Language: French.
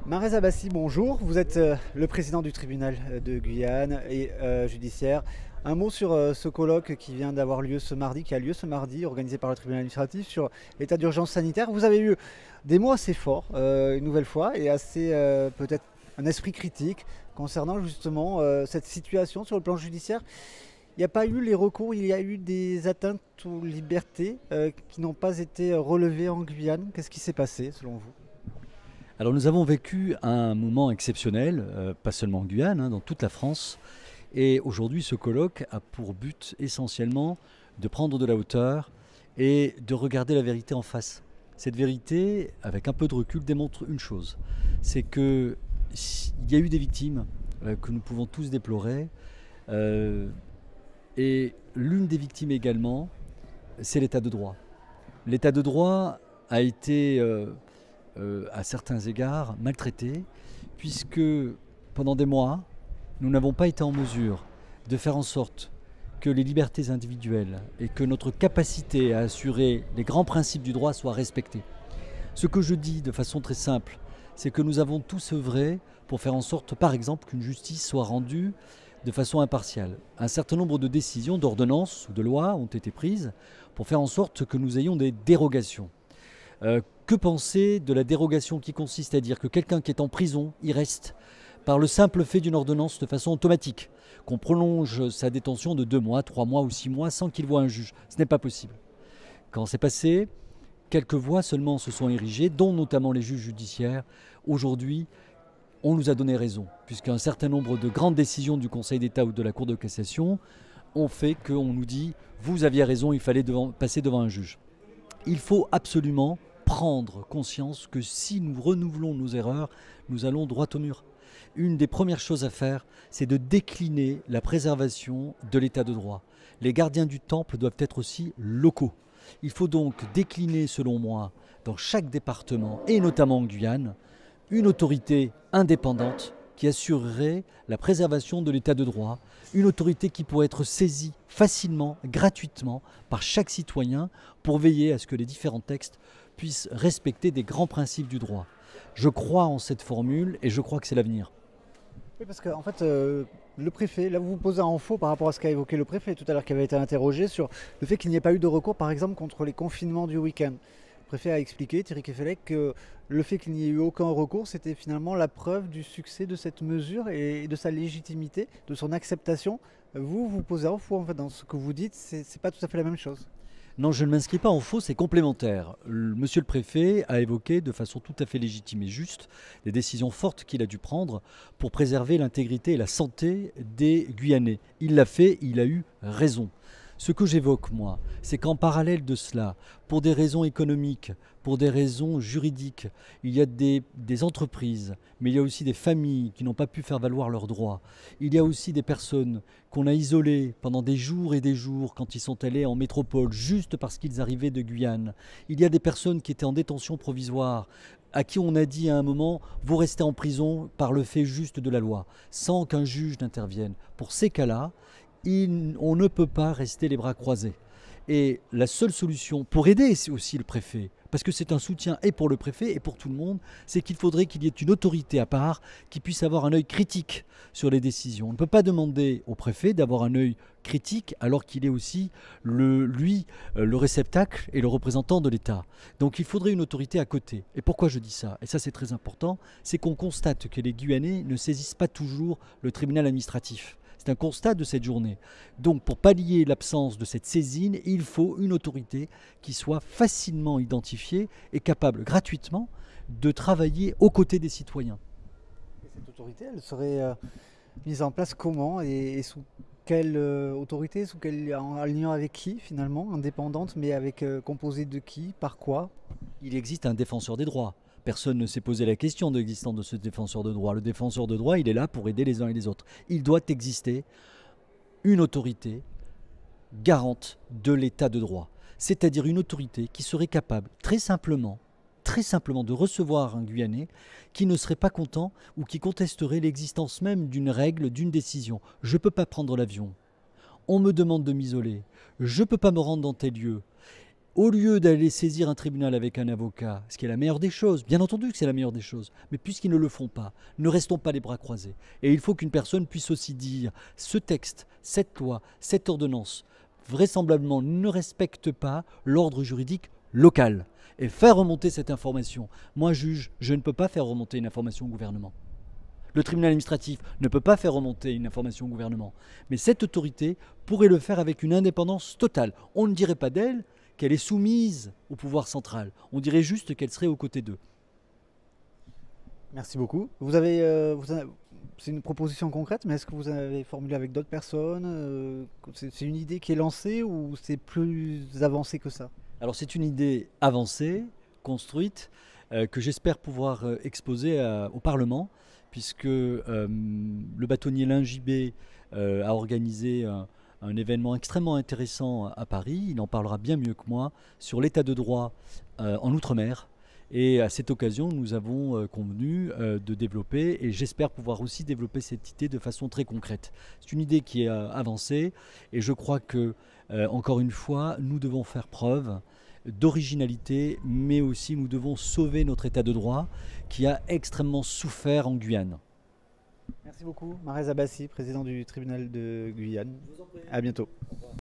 Marez Abbassi, bonjour. Vous êtes le président du tribunal de Guyane et judiciaire. Un mot sur ce colloque qui vient d'avoir lieu ce mardi, qui a lieu ce mardi, organisé par le tribunal administratif sur l'état d'urgence sanitaire. Vous avez eu des mots assez forts, une nouvelle fois, et assez peut-être un esprit critique concernant justement cette situation sur le plan judiciaire. Il n'y a pas eu les recours, il y a eu des atteintes aux libertés qui n'ont pas été relevées en Guyane. Qu'est-ce qui s'est passé selon vous? Alors nous avons vécu un moment exceptionnel, pas seulement en Guyane, dans toute la France. Et aujourd'hui, ce colloque a pour but essentiellement de prendre de la hauteur et de regarder la vérité en face. Cette vérité, avec un peu de recul, démontre une chose. C'est qu'il y a eu des victimes que nous pouvons tous déplorer. Et l'une des victimes également, c'est l'état de droit. L'état de droit a été à certains égards maltraités, puisque pendant des mois, nous n'avons pas été en mesure de faire en sorte que les libertés individuelles et que notre capacité à assurer les grands principes du droit soient respectés. Ce que je dis de façon très simple, c'est que nous avons tous œuvré pour faire en sorte, par exemple, qu'une justice soit rendue de façon impartiale. Un certain nombre de décisions, d'ordonnances ou de lois ont été prises pour faire en sorte que nous ayons des dérogations. Que penser de la dérogation qui consiste à dire que quelqu'un qui est en prison y reste par le simple fait d'une ordonnance de façon automatique, qu'on prolonge sa détention de 2 mois, 3 mois ou 6 mois sans qu'il voie un juge? Ce n'est pas possible. Quand c'est passé, quelques voix seulement se sont érigées, dont notamment les juges judiciaires. Aujourd'hui, on nous a donné raison, puisqu'un certain nombre de grandes décisions du Conseil d'État ou de la Cour de cassation ont fait qu'on nous dit « vous aviez raison, il fallait passer devant un juge ». Il faut absolument prendre conscience que si nous renouvelons nos erreurs, nous allons droit au mur. Une des premières choses à faire, c'est de décliner la préservation de l'état de droit. Les gardiens du temple doivent être aussi locaux. Il faut donc décliner, selon moi, dans chaque département, et notamment en Guyane, une autorité indépendante qui assurerait la préservation de l'état de droit, une autorité qui pourrait être saisie facilement, gratuitement, par chaque citoyen pour veiller à ce que les différents textes puissent respecter des grands principes du droit. Je crois en cette formule et je crois que c'est l'avenir. Oui, parce qu'en fait, le préfet, là vous vous posez en faux par rapport à ce qu'a évoqué le préfet tout à l'heure, qui avait été interrogé sur le fait qu'il n'y ait pas eu de recours, par exemple, contre les confinements du week-end. Le préfet a expliqué, Thierry Kefelec, que le fait qu'il n'y ait eu aucun recours, c'était finalement la preuve du succès de cette mesure et de sa légitimité, de son acceptation. Vous vous posez en faux, en fait, dans ce que vous dites, c'est pas tout à fait la même chose. Non, je ne m'inscris pas en faux, c'est complémentaire. Monsieur le préfet a évoqué de façon tout à fait légitime et juste des décisions fortes qu'il a dû prendre pour préserver l'intégrité et la santé des Guyanais. Il l'a fait, il a eu raison. Ce que j'évoque, moi, c'est qu'en parallèle de cela, pour des raisons économiques, pour des raisons juridiques, il y a des entreprises, mais il y a aussi des familles qui n'ont pas pu faire valoir leurs droits. Il y a aussi des personnes qu'on a isolées pendant des jours et des jours quand ils sont allés en métropole, juste parce qu'ils arrivaient de Guyane. Il y a des personnes qui étaient en détention provisoire, à qui on a dit à un moment « vous restez en prison par le fait juste de la loi », sans qu'un juge n'intervienne. Pour ces cas-là, on ne peut pas rester les bras croisés. Et la seule solution pour aider aussi le préfet, parce que c'est un soutien et pour le préfet et pour tout le monde, c'est qu'il faudrait qu'il y ait une autorité à part qui puisse avoir un œil critique sur les décisions. On ne peut pas demander au préfet d'avoir un œil critique alors qu'il est aussi, le réceptacle et le représentant de l'État. Donc il faudrait une autorité à côté. Et pourquoi je dis ça? Et ça c'est très important, c'est qu'on constate que les Guyanais ne saisissent pas toujours le tribunal administratif. C'est un constat de cette journée. Donc pour pallier l'absence de cette saisine, il faut une autorité qui soit facilement identifiée et capable gratuitement de travailler aux côtés des citoyens. Et cette autorité, elle serait mise en place comment et sous quelle autorité, en lien avec qui finalement? Indépendante, mais avec composée de qui? Par quoi? Il existe un défenseur des droits. Personne ne s'est posé la question de l'existence de ce défenseur de droit. Le défenseur de droit, il est là pour aider les uns et les autres. Il doit exister une autorité garante de l'état de droit. C'est-à-dire une autorité qui serait capable, très simplement, de recevoir un Guyanais qui ne serait pas content ou qui contesterait l'existence même d'une règle, d'une décision. Je ne peux pas prendre l'avion. On me demande de m'isoler. Je ne peux pas me rendre dans tel lieu. au lieu d'aller saisir un tribunal avec un avocat, ce qui est la meilleure des choses, bien entendu que c'est la meilleure des choses, mais puisqu'ils ne le font pas, ne restons pas les bras croisés. Et il faut qu'une personne puisse aussi dire ce texte, cette loi, cette ordonnance, vraisemblablement ne respecte pas l'ordre juridique local et faire remonter cette information. Moi, juge, je ne peux pas faire remonter une information au gouvernement. Le tribunal administratif ne peut pas faire remonter une information au gouvernement. Mais cette autorité pourrait le faire avec une indépendance totale. On ne dirait pas d'elle qu'elle est soumise au pouvoir central. On dirait juste qu'elle serait aux côtés d'eux. Merci beaucoup. C'est une proposition concrète, mais est-ce que vous avez formulé avec d'autres personnes? C'est une idée qui est lancée ou c'est plus avancé que ça? Alors c'est une idée avancée, construite, que j'espère pouvoir exposer au Parlement, puisque le bâtonnier Lingibé a organisé un événement extrêmement intéressant à Paris. Il en parlera bien mieux que moi sur l'état de droit en Outre-mer. Et à cette occasion, nous avons convenu de développer, et j'espère pouvoir aussi développer cette idée de façon très concrète. C'est une idée qui est avancée, et je crois que, encore une fois, nous devons faire preuve d'originalité, mais aussi nous devons sauver notre état de droit qui a extrêmement souffert en Guyane. Merci beaucoup. Marez Abbassi, président du tribunal de Guyane. À bientôt.